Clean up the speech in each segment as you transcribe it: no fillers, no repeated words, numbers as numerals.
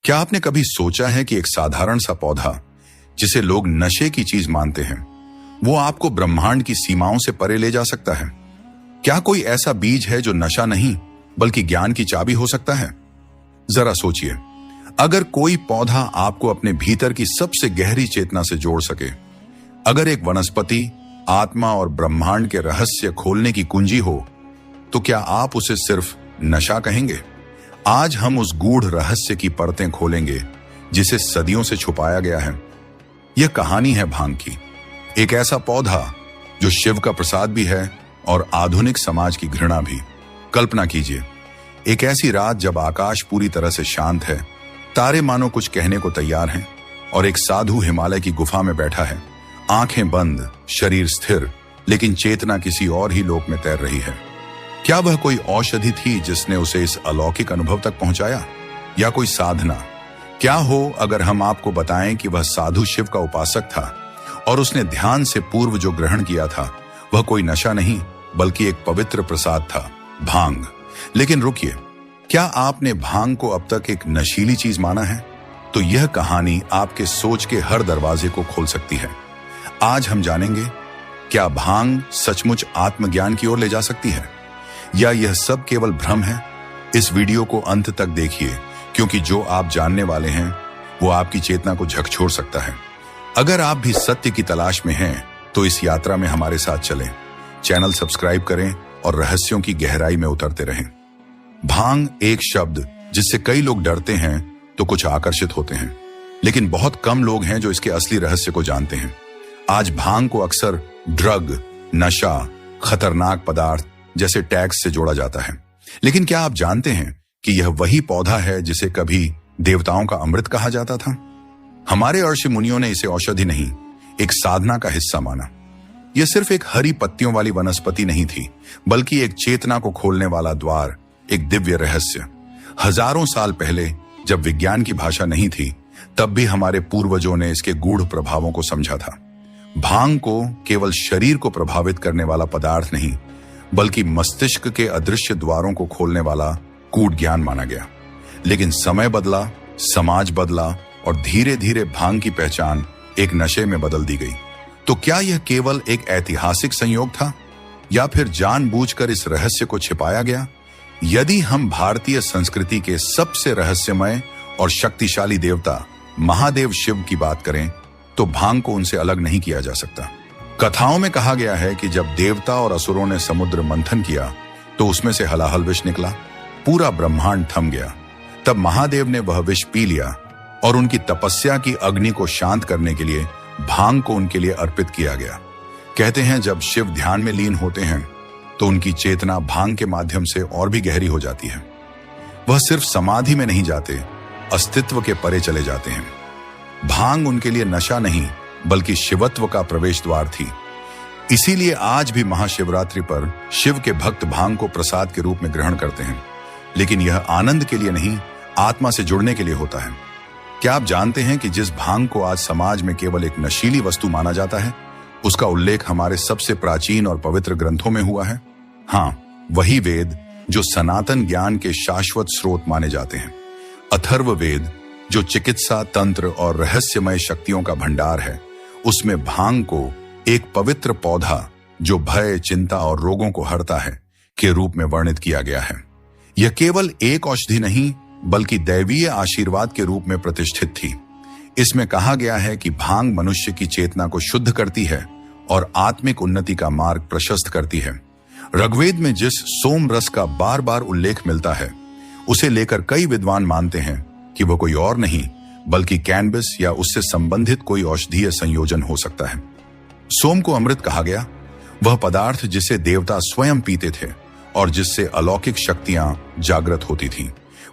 क्या आपने कभी सोचा है कि एक साधारण सा पौधा जिसे लोग नशे की चीज मानते हैं, वो आपको ब्रह्मांड की सीमाओं से परे ले जा सकता है? क्या कोई ऐसा बीज है जो नशा नहीं बल्कि ज्ञान की चाबी हो सकता है? जरा सोचिए, अगर कोई पौधा आपको अपने भीतर की सबसे गहरी चेतना से जोड़ सके, अगर एक वनस्पति आत्मा और ब्रह्मांड के रहस्य खोलने की कुंजी हो, तो क्या आप उसे सिर्फ नशा कहेंगे? आज हम उस गूढ़ रहस्य की परतें खोलेंगे जिसे सदियों से छुपाया गया है। यह कहानी है भांग की, एक ऐसा पौधा जो शिव का प्रसाद भी है और आधुनिक समाज की घृणा भी। कल्पना कीजिए, एक ऐसी रात जब आकाश पूरी तरह से शांत है, तारे मानो कुछ कहने को तैयार हैं और एक साधु हिमालय की गुफा में बैठा है, आंखें बंद, शरीर स्थिर, लेकिन चेतना किसी और ही लोक में तैर रही है। क्या वह कोई औषधि थी जिसने उसे इस अलौकिक अनुभव तक पहुंचाया, या कोई साधना? क्या हो अगर हम आपको बताएं कि वह साधु शिव का उपासक था और उसने ध्यान से पूर्व जो ग्रहण किया था वह कोई नशा नहीं बल्कि एक पवित्र प्रसाद था, भांग। लेकिन रुकिए, क्या आपने भांग को अब तक एक नशीली चीज माना है? तो यह कहानी आपके सोच के हर दरवाजे को खोल सकती है। आज हम जानेंगे, क्या भांग सचमुच आत्मज्ञान की ओर ले जा सकती है, या यह सब केवल भ्रम है? इस वीडियो को अंत तक देखिए, क्योंकि जो आप जानने वाले हैं वो आपकी चेतना को झकझोर सकता है। अगर आप भी सत्य की तलाश में हैं, तो इस यात्रा में हमारे साथ चलें। चैनल सब्सक्राइब करें और रहस्यों की गहराई में उतरते रहें। भांग एक शब्द जिससे कई लोग डरते हैं तो कुछ आकर्षित होते हैं, लेकिन बहुत कम लोग हैं जो इसके असली रहस्य को जानते हैं। आज भांग को अक्सर ड्रग, नशा, खतरनाक पदार्थ जैसे टैग्स से जोड़ा जाता है, लेकिन क्या आप जानते हैं कि यह वही पौधा है जिसे कभी देवताओं का अमृत कहा जाता था? हमारे ऋषि मुनियों ने इसे औषधि नहीं, एक साधना का हिस्सा माना। यह सिर्फ एक हरी पत्तियों वाली वनस्पति नहीं थी, बल्कि एक चेतना को खोलने वाला द्वार, एक दिव्य रहस्य। हजारों साल पहले जब विज्ञान की भाषा नहीं थी, तब भी हमारे पूर्वजों ने इसके गूढ़ प्रभावों को समझा था। भांग को केवल शरीर को प्रभावित करने वाला पदार्थ नहीं, बल्कि मस्तिष्क के अदृश्य द्वारों को खोलने वाला कूट ज्ञान माना गया। लेकिन समय बदला, समाज बदला और धीरे धीरे भांग की पहचान एक नशे में बदल दी गई। तो क्या यह केवल एक ऐतिहासिक संयोग था, या फिर जानबूझकर इस रहस्य को छिपाया गया? यदि हम भारतीय संस्कृति के सबसे रहस्यमय और शक्तिशाली देवता महादेव शिव की बात करें, तो भांग को उनसे अलग नहीं किया जा सकता। कथाओं में कहा गया है कि जब देवता और असुरों ने समुद्र मंथन किया तो उसमें से हलाहल विष निकला, पूरा ब्रह्मांड थम गया। तब महादेव ने वह विष पी लिया और उनकी तपस्या की अग्नि को शांत करने के लिए भांग को उनके लिए अर्पित किया गया। कहते हैं जब शिव ध्यान में लीन होते हैं तो उनकी चेतना भांग के माध्यम से और भी गहरी हो जाती है। वह सिर्फ समाधि में नहीं जाते, अस्तित्व के परे चले जाते हैं। भांग उनके लिए नशा नहीं बल्कि शिवत्व का प्रवेश द्वार थी। इसीलिए आज भी महाशिवरात्रि पर शिव के भक्त भांग को प्रसाद के रूप में ग्रहण करते हैं, लेकिन यह आनंद के लिए नहीं, आत्मा से जुड़ने के लिए होता है। क्या आप जानते हैं कि जिस भांग को आज समाज में केवल एक नशीली वस्तु माना जाता है, उसका उल्लेख हमारे सबसे प्राचीन और पवित्र ग्रंथों में हुआ है? हाँ, वही वेद जो सनातन ज्ञान के शाश्वत स्रोत माने जाते हैं। अथर्व वेद जो चिकित्सा, तंत्र और रहस्यमय शक्तियों का भंडार है, उसमें भांग को एक पवित्र पौधा जो भय, चिंता और रोगों को हरता है के रूप में वर्णित किया गया है। यह केवल एक औषधि नहीं बल्कि दैवीय आशीर्वाद के रूप में प्रतिष्ठित थी। इसमें कहा गया है कि भांग मनुष्य की चेतना को शुद्ध करती है और आत्मिक उन्नति का मार्ग प्रशस्त करती है। ऋग्वेद में जिस सोम रस का बार बार उल्लेख मिलता है, उसे लेकर कई विद्वान मानते हैं कि वह कोई और नहीं बल्कि कैनबिस या उससे संबंधित कोई औषधीय संयोजन हो सकता है। सोम को अमृत कहा गया, वह पदार्थ जिसे देवता स्वयं पीते थे और जिससे अलौकिक शक्तियां जागृत होती थीं।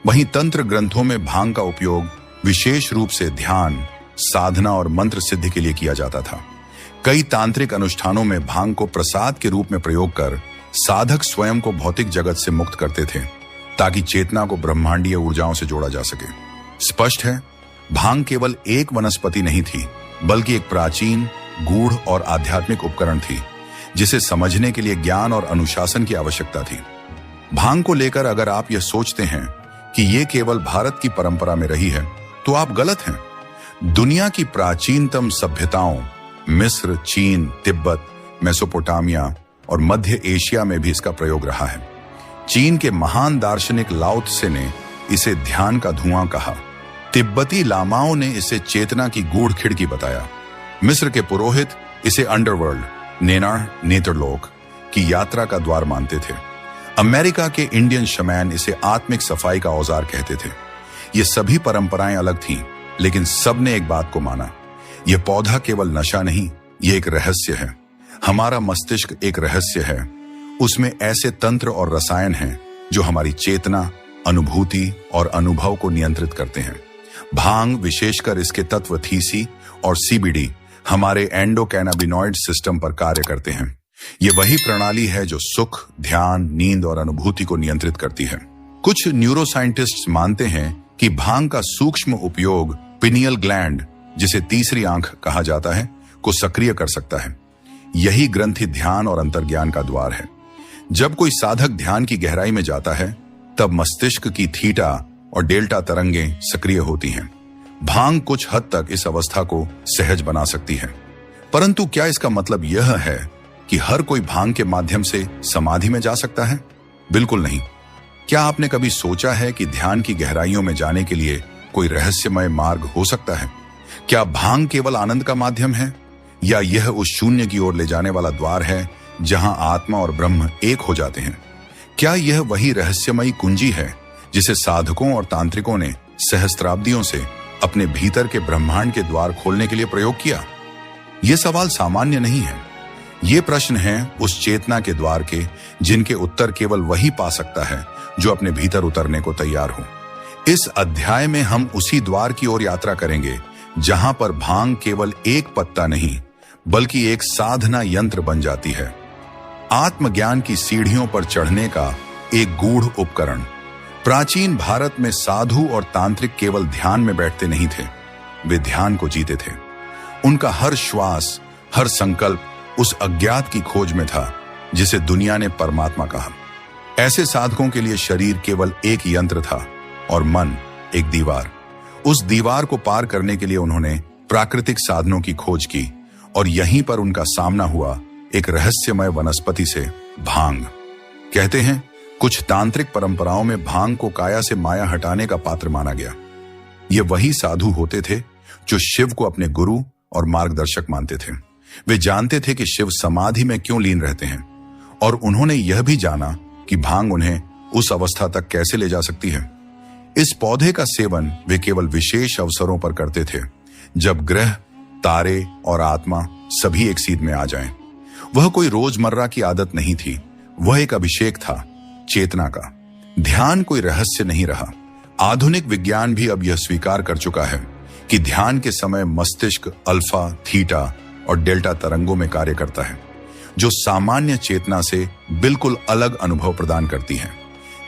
वहीं तंत्र ग्रंथों में भांग का उपयोग विशेष रूप से ध्यान, साधना और मंत्र सिद्धि के लिए किया जाता था। कई तांत्रिक अनुष्ठानों में भांग को प्रसाद के रूप में प्रयोग कर साधक स्वयं को भौतिक जगत से मुक्त करते थे, ताकि चेतना को ब्रह्मांडीय ऊर्जाओं से जोड़ा जा सके। स्पष्ट है, भांग केवल एक वनस्पति नहीं थी, बल्कि एक प्राचीन, गूढ़ और आध्यात्मिक उपकरण थी, जिसे समझने के लिए ज्ञान और अनुशासन की आवश्यकता थी। भांग को लेकर अगर आप यह सोचते हैं कि ये केवल भारत की परंपरा में रही है, तो आप गलत हैं। दुनिया की प्राचीनतम सभ्यताओं मिस्र, चीन, तिब्बत, मेसोपोटामिया और मध्य एशिया में भी इसका प्रयोग रहा है। चीन के महान दार्शनिक लाओ त्से ने इसे ध्यान का धुआं कहा। तिब्बती लामाओं ने इसे चेतना की गूढ़ खिड़की बताया। मिस्र के पुरोहित इसे अंडरवर्ल्ड, नेनार, नेत्रलोक की यात्रा का द्वार मानते थे। अमेरिका के इंडियन शमैन इसे आत्मिक सफाई का औजार कहते थे। ये सभी परंपराएं अलग थीं, लेकिन सबने एक बात को माना, यह पौधा केवल नशा नहीं, ये एक रहस्य है। हमारा मस्तिष्क एक रहस्य है। उसमें ऐसे तंत्र और रसायन हैं जो हमारी चेतना, अनुभूति और अनुभव को नियंत्रित करते हैं। भांग, विशेषकर इसके तत्व थीसी और सीबीडी, हमारे एंडोकैनाबिनॉइड सिस्टम पर कार्य करते हैं। ये वही प्रणाली है जो सुख, ध्यान, नींद और अनुभूति को नियंत्रित करती है। कुछ न्यूरोसाइंटिस्ट्स मानते हैं कि भांग का सूक्ष्म उपयोग पिनियल ग्लैंड, जिसे तीसरी आंख कहा जाता है, को सक्रिय कर सकता है। यही ग्रंथि ध्यान और अंतर्ज्ञान का द्वार है। जब कोई साधक ध्यान की गहराई में जाता है, तब मस्तिष्क की थीटा और डेल्टा तरंगें सक्रिय होती हैं। भांग कुछ हद तक इस अवस्था को सहज बना सकती है। परंतु क्या इसका मतलब यह है कि हर कोई भांग के माध्यम से समाधि में जा सकता है? बिल्कुल नहीं। क्या आपने कभी सोचा है कि ध्यान की गहराइयों में जाने के लिए कोई रहस्यमय मार्ग हो सकता है? क्या भांग केवल आनंद का माध्यम है, या यह उस शून्य की ओर ले जाने वाला द्वार है जहां आत्मा और ब्रह्म एक हो जाते हैं? क्या यह वही रहस्यमयी कुंजी है जिसे साधकों और तांत्रिकों ने सहस्त्राब्दियों से अपने भीतर के ब्रह्मांड के द्वार खोलने के लिए प्रयोग किया? यह सवाल सामान्य नहीं है। ये प्रश्न हैं उस चेतना के द्वार के, जिनके उत्तर केवल वही पा सकता है जो अपने भीतर उतरने को तैयार हो। इस अध्याय में हम उसी द्वार की ओर यात्रा करेंगे जहां पर भांग केवल एक पत्ता नहीं, बल्कि एक साधना यंत्र बन जाती है। आत्मज्ञान की सीढ़ियों पर चढ़ने का एक गूढ़ उपकरण। प्राचीन भारत में साधु और तांत्रिक केवल ध्यान में बैठते नहीं थे, वे ध्यान को जीते थे। उनका हर श्वास, हर संकल्प उस अज्ञात की खोज में था जिसे दुनिया ने परमात्मा कहा। ऐसे साधकों के लिए शरीर केवल एक यंत्र था और मन एक दीवार। उस दीवार को पार करने के लिए उन्होंने प्राकृतिक साधनों की खोज की, और यहीं पर उनका सामना हुआ एक रहस्यमय वनस्पति से, भांग। कहते हैं कुछ तांत्रिक परंपराओं में भांग को काया से माया हटाने का पात्र माना गया। ये वही साधु होते थे जो शिव को अपने गुरु और मार्गदर्शक मानते थे। वे जानते थे कि शिव समाधि में क्यों लीन रहते हैं, और उन्होंने यह भी जाना कि भांग उन्हें उस अवस्था तक कैसे ले जा सकती है। इस पौधे का सेवन वे केवल विशेष अवसरों पर करते थे, जब ग्रह, तारे और आत्मा सभी एक सीध में आ जाएं। वह कोई रोजमर्रा की आदत नहीं थी, वह एक अभिषेक था चेतना का। ध्यान कोई रहस्य नहीं रहा। आधुनिक विज्ञान भी अब यह स्वीकार कर चुका है कि ध्यान के समय मस्तिष्क अल्फा, थीटा और डेल्टा तरंगों में कार्य करता है, जो सामान्य चेतना से बिल्कुल अलग अनुभव प्रदान करती है।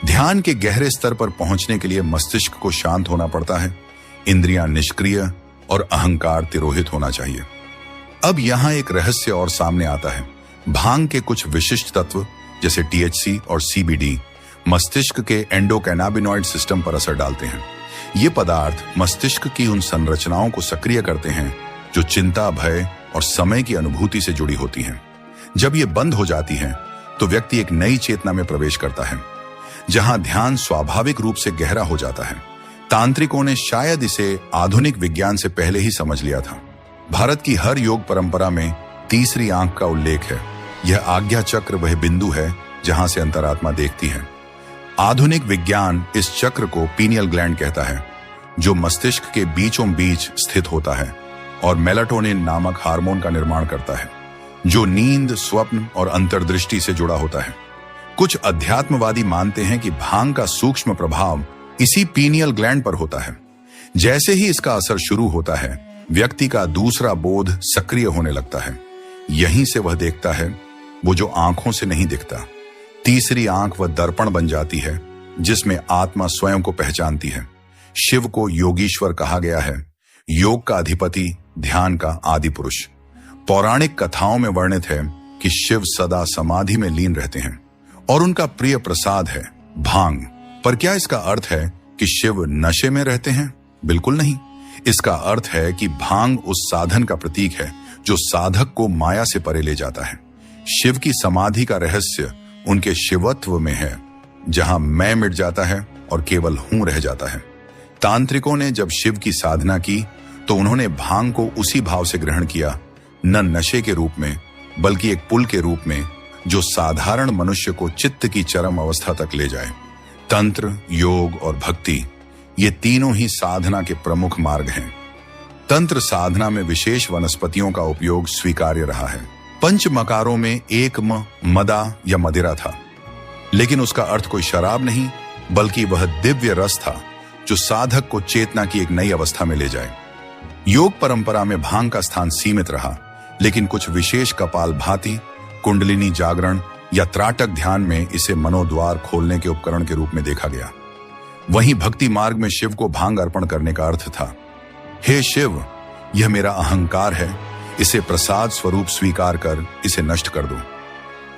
ध्यान के गहरे स्तर पर पहुंचने के लिए मस्तिष्क को शांत होना पड़ता है, इंद्रियां निष्क्रिय और अहंकार तिरोहित होना चाहिए। अब यहां एक रहस्य और सामने आता है। भांग के कुछ विशिष्ट तत्व जैसे टीएचसी और सीबीडी मस्तिष्क के एंडोकैनाबिनॉइड सिस्टम पर असर डालते हैं। ये पदार्थ मस्तिष्क की उन संरचनाओं को सक्रिय करते हैं जो चिंता, भय और समय की अनुभूति से जुड़ी होती हैं। जब ये बंद हो जाती हैं, तो व्यक्ति एक नई चेतना में प्रवेश करता है, जहां ध्यान स्वाभाविक रूप से गहरा हो जाता है। तांत्रिकों ने शायद इसे आधुनिक विज्ञान से पहले ही समझ लिया था। भारत की हर योग परंपरा में तीसरी आंख का उल्लेख है। यह आज्ञा चक्र वह बिंदु है जहां से अंतरात्मा देखती है। आधुनिक विज्ञान इस चक्र को पीनियल ग्लैंड कहता है, जो मस्तिष्क के बीचों बीच स्थित होता है और मेलाटोनिन नामक हार्मोन का निर्माण करता है, जो नींद, स्वप्न और अंतर्दृष्टि से जुड़ा होता है। कुछ अध्यात्मवादी मानते हैं कि भांग का सूक्ष्म प्रभाव इसी पीनियल ग्लैंड पर होता है। जैसे ही इसका असर शुरू होता है, व्यक्ति का दूसरा बोध सक्रिय होने लगता है। यहीं से वह देखता है वो जो आंखों से नहीं दिखता। तीसरी आंख वह दर्पण बन जाती है जिसमें आत्मा स्वयं को पहचानती है। शिव को योगीश्वर कहा गया है, योग का अधिपति, ध्यान का आदि पुरुष। पौराणिक कथाओं में वर्णित है कि शिव सदा समाधि में लीन रहते हैं और उनका प्रिय प्रसाद है भांग। पर क्या इसका अर्थ है कि शिव नशे में रहते हैं? बिल्कुल नहीं। इसका अर्थ है कि भांग उस साधन का प्रतीक है जो साधक को माया से परे ले जाता है। शिव की समाधि का रहस्य उनके शिवत्व में है, जहां मैं मिट जाता है और केवल हूं रह जाता है। तांत्रिकों ने जब शिव की साधना की तो उन्होंने भांग को उसी भाव से ग्रहण किया, न नशे के रूप में बल्कि एक पुल के रूप में जो साधारण मनुष्य को चित्त की चरम अवस्था तक ले जाए। तंत्र, योग और भक्ति ये तीनों ही साधना के प्रमुख मार्ग हैं। तंत्र साधना में विशेष वनस्पतियों का उपयोग स्वीकार्य रहा है। पंच मकारों में एक मदा या मदिरा था, लेकिन उसका अर्थ कोई शराब नहीं बल्कि वह दिव्य रस था जो साधक को चेतना की एक नई अवस्था में ले जाए। योग परंपरा में भांग का स्थान सीमित रहा, लेकिन कुछ विशेष कपालभाति, कुंडलिनी जागरण या त्राटक ध्यान में इसे मनोद्वार खोलने के उपकरण के रूप में देखा गया। वहीं भक्ति मार्ग में शिव को भांग अर्पण करने का अर्थ था, हे शिव, यह मेरा अहंकार है, इसे प्रसाद स्वरूप स्वीकार कर इसे नष्ट कर दो।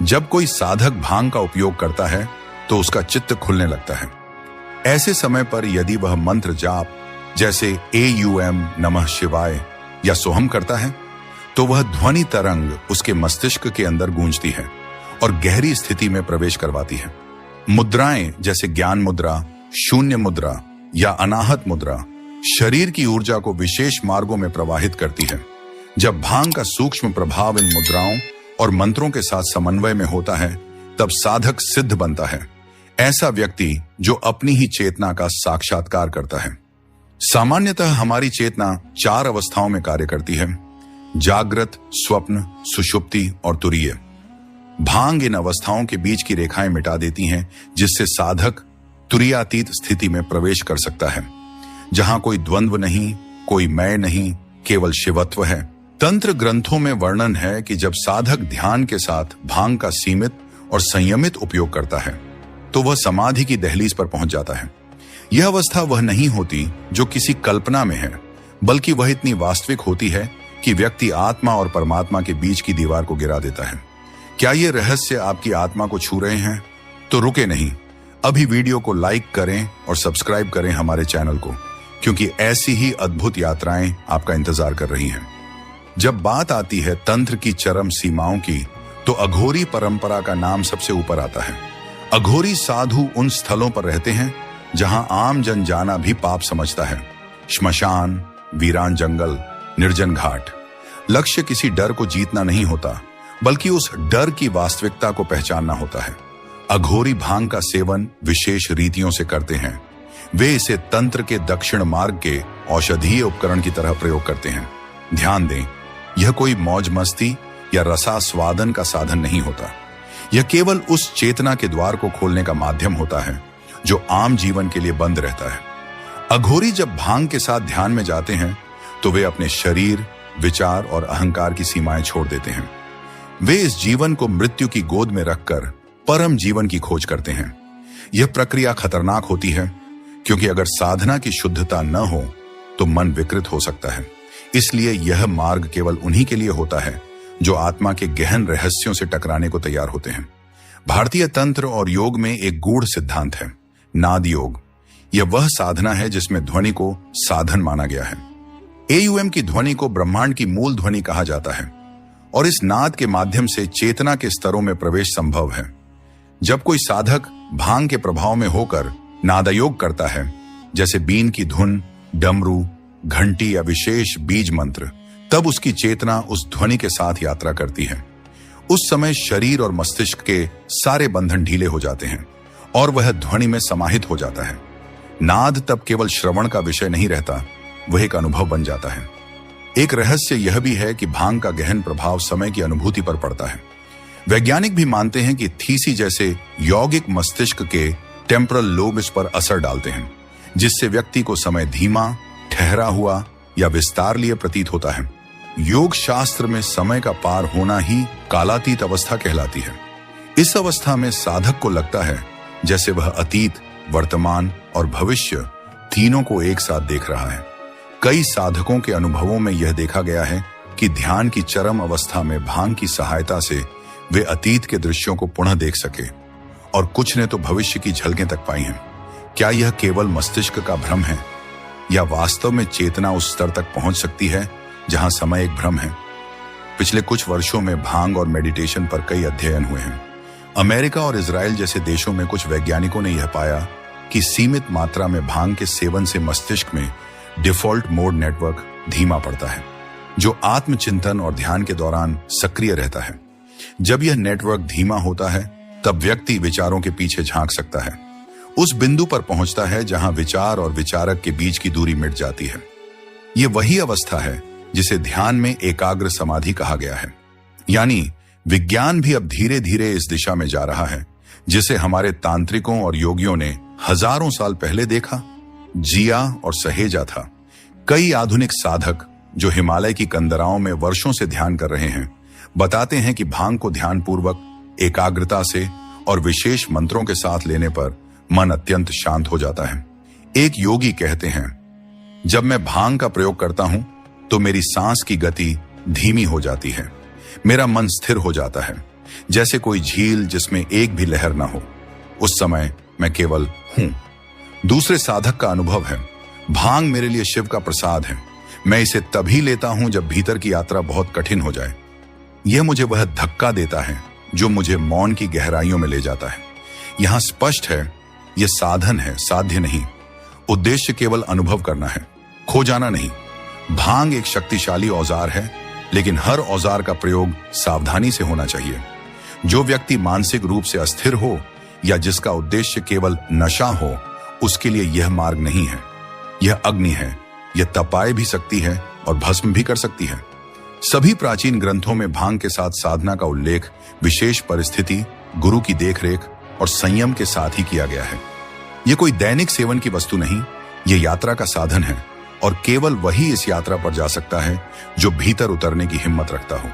जब कोई साधक भांग का उपयोग करता है तो उसका चित्त खुलने लगता है। ऐसे समय पर यदि वह मंत्र जाप जैसे AUM नमः शिवाय या सोहम करता है तो वह ध्वनि तरंग उसके मस्तिष्क के अंदर गूंजती है और गहरी स्थिति में प्रवेश करवाती है। मुद्राएं जैसे ज्ञान मुद्रा, शून्य मुद्रा या अनाहत मुद्रा शरीर की ऊर्जा को विशेष मार्गों में प्रवाहित करती है। जब भांग का सूक्ष्म प्रभाव इन मुद्राओं और मंत्रों के साथ समन्वय में होता है तब साधक सिद्ध बनता है, ऐसा व्यक्ति जो अपनी ही चेतना का साक्षात्कार करता है। सामान्यतः हमारी चेतना 4 अवस्थाओं में कार्य करती है: जागृत, स्वप्न, सुषुप्ति और तुरीय। भांग इन अवस्थाओं के बीच की रेखाएं मिटा देती हैं, जिससे साधक तुरीयातीत स्थिति में प्रवेश कर सकता है, जहां कोई द्वंद्व नहीं, कोई मैं नहीं, केवल शिवत्व है। तंत्र ग्रंथों में वर्णन है कि जब साधक ध्यान के साथ भांग का सीमित और संयमित उपयोग करता है तो वह समाधि की दहलीज पर पहुंच जाता है। यह अवस्था वह नहीं होती जो किसी कल्पना में है, बल्कि वह इतनी वास्तविक होती है कि व्यक्ति आत्मा और परमात्मा के बीच की दीवार को गिरा देता है। क्या ये रहस्य आपकी आत्मा को छू रहे हैं? तो रुके नहीं, अभी वीडियो को लाइक करें और सब्सक्राइब करें हमारे चैनल को, क्योंकि ऐसी ही अद्भुत यात्राएं आपका इंतजार कर रही हैं। जब बात आती है तंत्र की चरम सीमाओं की, तो अघोरी परंपरा का नाम सबसे ऊपर आता है। अघोरी साधु उन स्थलों पर रहते हैं जहां आम जन जाना भी पाप समझता है। श्मशान, वीरान जंगल, निर्जन घाट। लक्ष्य किसी डर को जीतना नहीं होता, बल्कि उस डर की वास्तविकता को पहचानना होता है। अघोरी भांग का सेवन विशेष रीतियों से करते हैं। वे इसे तंत्र के दक्षिण मार्ग के औषधीय उपकरण की तरह प्रयोग करते हैं। ध्यान दें, यह कोई मौज मस्ती या रसास्वादन का साधन नहीं होता। यह केवल उस चेतना के द्वार को खोलने का माध्यम होता है जो आम जीवन के लिए बंद रहता है। अघोरी जब भांग के साथ ध्यान में जाते हैं तो वे अपने शरीर, विचार और अहंकार की सीमाएं छोड़ देते हैं। वे इस जीवन को मृत्यु की गोद में रखकर परम जीवन की खोज करते हैं। यह प्रक्रिया खतरनाक होती है, क्योंकि अगर साधना की शुद्धता न हो तो मन विकृत हो सकता है। इसलिए यह मार्ग केवल उन्हीं के लिए होता है जो आत्मा के गहन रहस्यों से टकराने को तैयार होते हैं। भारतीय तंत्र और योग में एक गूढ़ सिद्धांत है, नाद योग। यह वह साधना है जिसमें ध्वनि को साधन माना गया है। AUM की ध्वनि को ब्रह्मांड की मूल ध्वनि कहा जाता है और इस नाद के माध्यम से चेतना के स्तरों में प्रवेश संभव है। जब कोई साधक भांग के प्रभाव में होकर नादयोग करता है, जैसे बीन की धुन, डमरू, घंटी या विशेष बीज मंत्र, तब उसकी चेतना उस ध्वनि के साथ यात्रा करती है। उस समय शरीर और मस्तिष्क के सारे बंधन ढीले हो जाते हैं और वह ध्वनि में समाहित हो जाता है। नाद तब केवल श्रवण का विषय नहीं रहता, वह एक अनुभव बन जाता है। एक रहस्य यह भी है कि भांग का गहन प्रभाव समय की अनुभूति पर पड़ता है। वैज्ञानिक भी मानते हैं कि थीसी जैसे यौगिक मस्तिष्क के टेम्परल लोब इस पर असर डालते हैं, जिससे व्यक्ति को समय धीमा, ठहरा हुआ या विस्तार लिए प्रतीत होता है। योग शास्त्र में समय का पार होना ही कालातीत अवस्था कहलाती है। इस अवस्था में साधक को लगता है जैसे वह अतीत, वर्तमान और भविष्य तीनों को एक साथ देख रहा है। कई साधकों के अनुभवों में यह देखा गया है कि ध्यान की चरम अवस्था में भांग की सहायता से वे अतीत के दृश्यों को पुनः देख सके और कुछ ने तो भविष्य की झलकें तक पाई हैं। क्या यह केवल मस्तिष्क का भ्रम है या वास्तव में चेतना उस स्तर तक पहुंच सकती है जहां समय एक भ्रम है। पिछले कुछ वर्षों में भांग और मेडिटेशन पर कई अध्ययन हुए हैं। अमेरिका और इजराइल जैसे देशों में कुछ वैज्ञानिकों ने यह पाया कि सीमित मात्रा में भांग के सेवन से मस्तिष्क में डिफॉल्ट मोड नेटवर्क धीमा पड़ता है, जो आत्मचिंतन और ध्यान के दौरान सक्रिय रहता है। जब यह नेटवर्क धीमा होता है, तब व्यक्ति विचारों के पीछे झांक सकता है, उस बिंदु पर पहुंचता है जहां विचार और विचारक के बीच की दूरी मिट जाती है। यह वही अवस्था है जिसे ध्यान में एकाग्र समाधि कहा गया है। यानी विज्ञान भी अब धीरे धीरे इस दिशा में जा रहा है, जिसे हमारे तांत्रिकों और योगियों ने हजारों साल पहले देखा, जिया और सहेजा था। कई आधुनिक साधक जो हिमालय की कंदराओं में वर्षों से ध्यान कर रहे हैं, बताते हैं कि भांग को ध्यानपूर्वक, एकाग्रता से और विशेष मंत्रों के साथ लेने पर मन अत्यंत शांत हो जाता है। एक योगी कहते हैं, जब मैं भांग का प्रयोग करता हूं तो मेरी सांस की गति धीमी हो जाती है, मेरा मन स्थिर हो जाता है, जैसे कोई झील जिसमें एक भी लहर ना हो। उस समय मैं केवल हूं। दूसरे साधक का अनुभव है, भांग मेरे लिए शिव का प्रसाद है। मैं इसे तभी लेता हूं जब भीतर की यात्रा बहुत कठिन हो जाए। यह मुझे वह धक्का देता है जो मुझे मौन की गहराइयों में ले जाता है। यहां स्पष्ट है, यह साधन है, साध्य नहीं। उद्देश्य केवल अनुभव करना है, खो जाना नहीं। भांग एक शक्तिशाली औजार है, लेकिन हर औजार का प्रयोग सावधानी से होना चाहिए। जो व्यक्ति मानसिक रूप से अस्थिर हो या जिसका उद्देश्य केवल नशा हो, उसके लिए यह मार्ग नहीं है। यह अग्नि है, यह तपाए भी सकती है और भस्म भी कर सकती है। सभी प्राचीन ग्रंथों में भांग के साथ साधना का उल्लेख विशेष परिस्थिति, गुरु की देखरेख और संयम के साथ ही किया गया है। यह कोई दैनिक सेवन की वस्तु नहीं, यह यात्रा का साधन है और केवल वही इस यात्रा पर जा सकता है जो भीतर उतरने की हिम्मत रखता हो।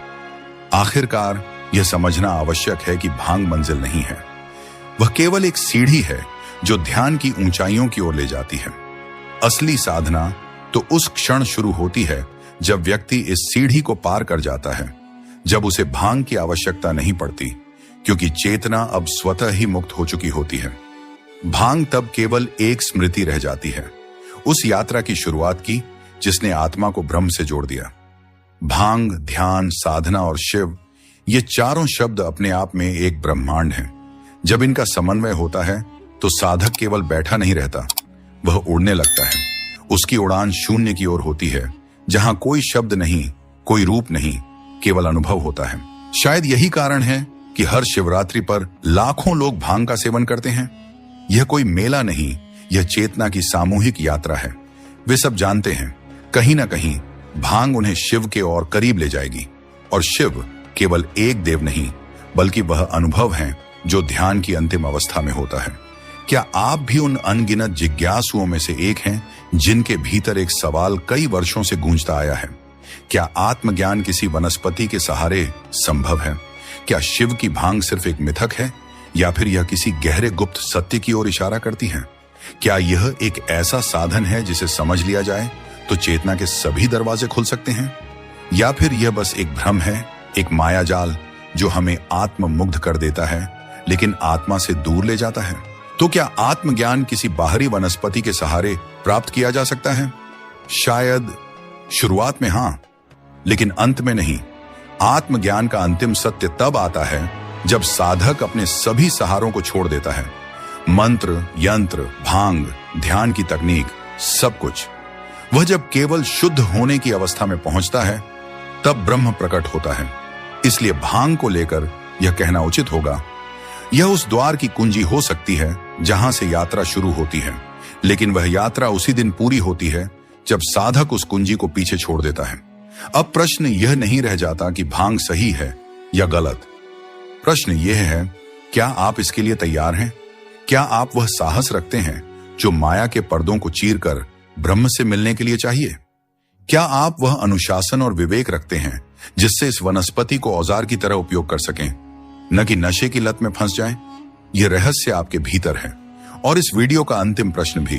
आखिरकार यह समझना आवश्यक है कि भांग मंजिल नहीं है, वह केवल एक सीढ़ी है जो ध्यान की ऊंचाइयों की ओर ले जाती है। असली साधना तो उस क्षण शुरू होती है जब व्यक्ति इस सीढ़ी को पार कर जाता है, जब उसे भांग की आवश्यकता नहीं पड़ती, क्योंकि चेतना अब स्वतः ही मुक्त हो चुकी होती है। भांग तब केवल एक स्मृति रह जाती है, उस यात्रा की शुरुआत की जिसने आत्मा को ब्रह्म से जोड़ दिया। भांग, ध्यान, साधना और शिव, ये चारों शब्द अपने आप में एक ब्रह्मांड हैं। जब इनका समन्वय होता है तो साधक केवल बैठा नहीं रहता, वह उड़ने लगता है। उसकी उड़ान शून्य की ओर होती है, जहां कोई शब्द नहीं, कोई रूप नहीं, केवल अनुभव होता है। शायद यही कारण है कि हर शिवरात्रि पर लाखों लोग भांग का सेवन करते हैं। यह कोई मेला नहीं, यह चेतना की सामूहिक यात्रा है। वे सब जानते हैं, कहीं ना कहीं भांग उन्हें शिव के और करीब ले जाएगी। और शिव केवल एक देव नहीं, बल्कि वह अनुभव है जो ध्यान की अंतिम अवस्था में होता है। क्या आप भी उन अनगिनत जिज्ञासुओं में से एक हैं जिनके भीतर एक सवाल कई वर्षों से गूंजता आया है? क्या आत्मज्ञान किसी वनस्पति के सहारे संभव है? क्या शिव की भांग सिर्फ एक मिथक है, या फिर यह किसी गहरे गुप्त सत्य की ओर इशारा करती है? क्या यह एक ऐसा साधन है जिसे समझ लिया जाए तो चेतना के सभी दरवाजे खुल सकते हैं, या फिर यह बस एक भ्रम है, एक मायाजाल जो हमें आत्ममुग्ध कर देता है लेकिन आत्मा से दूर ले जाता है? तो क्या आत्मज्ञान किसी बाहरी वनस्पति के सहारे प्राप्त किया जा सकता है? शायद शुरुआत में हां, लेकिन अंत में नहीं। आत्मज्ञान का अंतिम सत्य तब आता है जब साधक अपने सभी सहारों को छोड़ देता है। मंत्र, यंत्र, भांग, ध्यान की तकनीक, सब कुछ। वह जब केवल शुद्ध होने की अवस्था में पहुंचता है, तब ब्रह्म प्रकट होता है। इसलिए भांग को लेकर यह कहना उचित होगा, यह उस द्वार की कुंजी हो सकती है जहां से यात्रा शुरू होती है, लेकिन वह यात्रा उसी दिन पूरी होती है जब साधक उस कुंजी को पीछे छोड़ देता है। अब प्रश्न यह नहीं रह जाता कि भांग सही है या गलत। प्रश्न यह है, क्या आप इसके लिए तैयार हैं? क्या आप वह साहस रखते हैं जो माया के पर्दों को चीरकर ब्रह्म से मिलने के लिए चाहिए? क्या आप वह अनुशासन और विवेक रखते हैं जिससे इस वनस्पति को औजार की तरह उपयोग कर सकें, न कि नशे की लत में फंस जाएं? यह रहस्य आपके भीतर है। और इस वीडियो का अंतिम प्रश्न भी,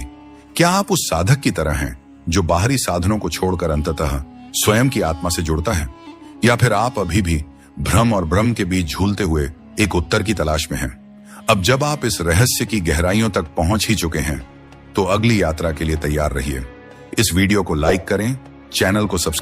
क्या आप उस साधक की तरह हैं जो बाहरी साधनों को छोड़कर अंततः स्वयं की आत्मा से जुड़ता है, या फिर आप अभी भी भ्रम और ब्रह्म के बीच झूलते हुए एक उत्तर की तलाश में हैं? अब जब आप इस रहस्य की गहराइयों तक पहुंच ही चुके हैं, तो अगली यात्रा के लिए तैयार रहिए। इस वीडियो को लाइक करें, चैनल को सब्सक्राइब